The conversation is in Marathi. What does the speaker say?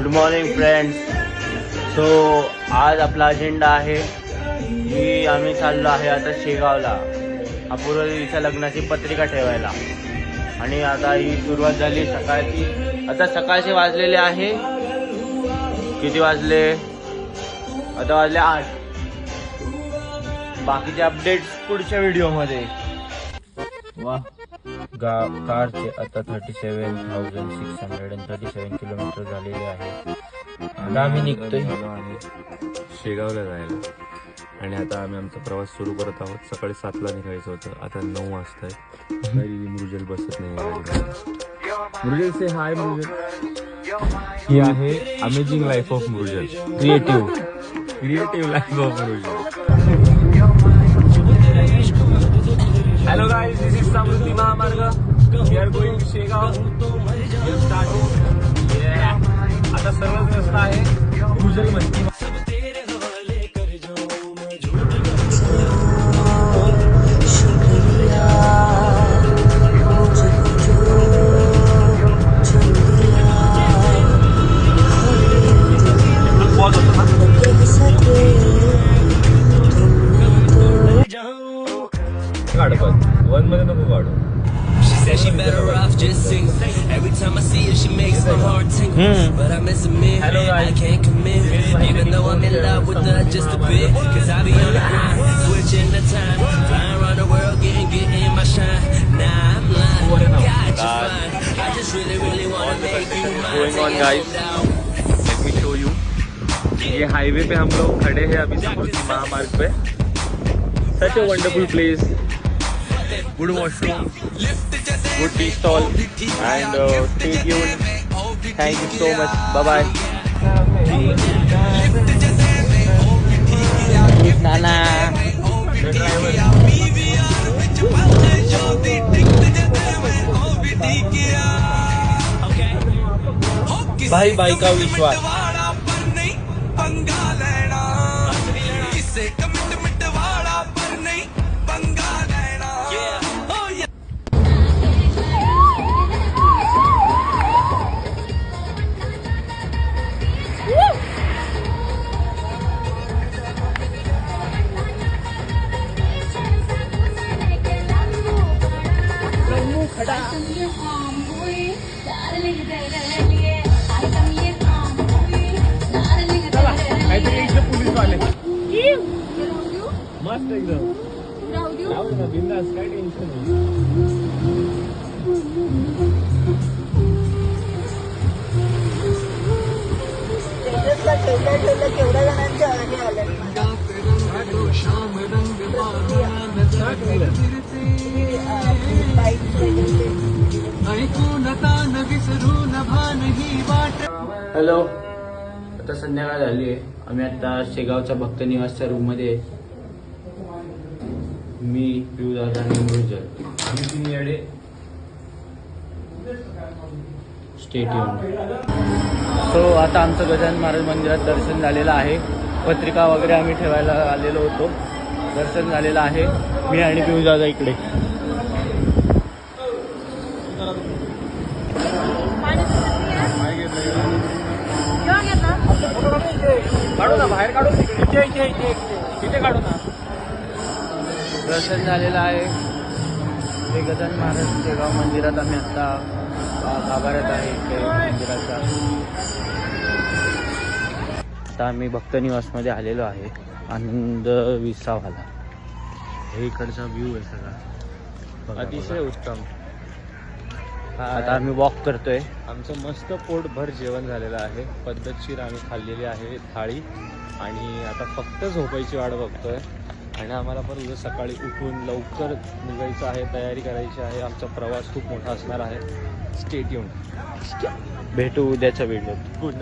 Good morning friends. सो आज आपला अजेंडा आहे की आम्ही चाललो आहे आता शेगावला अपूर्व देवीच्या लग्नाची पत्रिका ठेवायला. आणि आता ही सुरुवात झाली सकाळची. आता सकाळचे वाजलेले आहे, किती वाजले? आता वाजले 8. बाकीचे अपडेट्स पुढच्या व्हिडिओमध्ये. वा, कारचे आता 37,637 किलोमीटर झालेले आहे. आता आम्ही निघतोय शेगावला जायला आणि आता आम्ही आमचा प्रवास सुरू करत आहोत. सकाळी 7ला निघायचं होतं, आता 9 वाजता आहे. तरी मृजल बसत नाही. मृजल से हाय. मृजल ही आहे amazing life of Mrujal. Creative life of Mrujal. Hello guys, this is Samruddhi Mahamarg. We are going to Shegaon. आता सर्वच रस्ता आहे मृजल मध्ये. वन मध्ये नको काढू. She said she better off just singing. Every time I see her, she makes my heart tingle. But I miss a minute, Hello, guys. I can't commit. Even though I'm in love with her just a bit. Cause I be on the grind, switching the time. Flying around the world, getting my shine. Nah, I'm lying, got you fine. I just really wanna make you mine. Going on, guys. Let me show you. ये हाईवे पे हम लोग खड़े हैं अभी समृद्धि महामार्ग पे. Such a wonderful place. Good washroom, good tea stall, and stay tuned. Thank you so much. Bye bye. नाना भाई भाई का विश्वास. मस्त एकदम. बिंदास, काय टेन्शन नाही. केवढ्या जणांच्या आधी आल्या. हॅलो, आता संध्याकाळ झाली आहे. आम्ही आता शेगावच्या भक्त निवासच्या रूम मध्ये. मी पिऊदादा आणि मृजल आम्ही 3 येडे. Stay tune. सो आता आमचं गजानन महाराज मंदिरात दर्शन झालेलं आहे. पत्रिका वगैरे आम्ही ठेवायला आलेलो होतो. दर्शन झालेलं आहे. मी आणि पिऊदादा इकडे. काढू ना, बाहेर काढू. इथे काढू ना. दर्शन झालेलं आहे. हे गजानन महाराज शेगाव मंदिरात आम्ही आत्ता गाभाऱ्यात आहे इथे मंदिराच्या. आता आम्ही भक्त निवासमध्ये आलेलो आहे. आनंद विसावाला. हे इकडचा व्ह्यू आहे सगळा. अतिशय उत्तम. आता आम्ही वॉक करतोय. आमचं मस्त पोटभर जेवण झालेलं आहे. पद्धतशीर आम्ही खाल्लेली आहे थाळी आणि आता फक्त झोपायची वाट बघतोय. आणि आम्हाला पण उद्या सकाळी उठून लवकर निघायचं आहे, तयारी करायची आहे. आमचा प्रवास खूप मोठा असणार आहे. Stay tune. भेटू उद्याच्या व्हिडिओत. गुड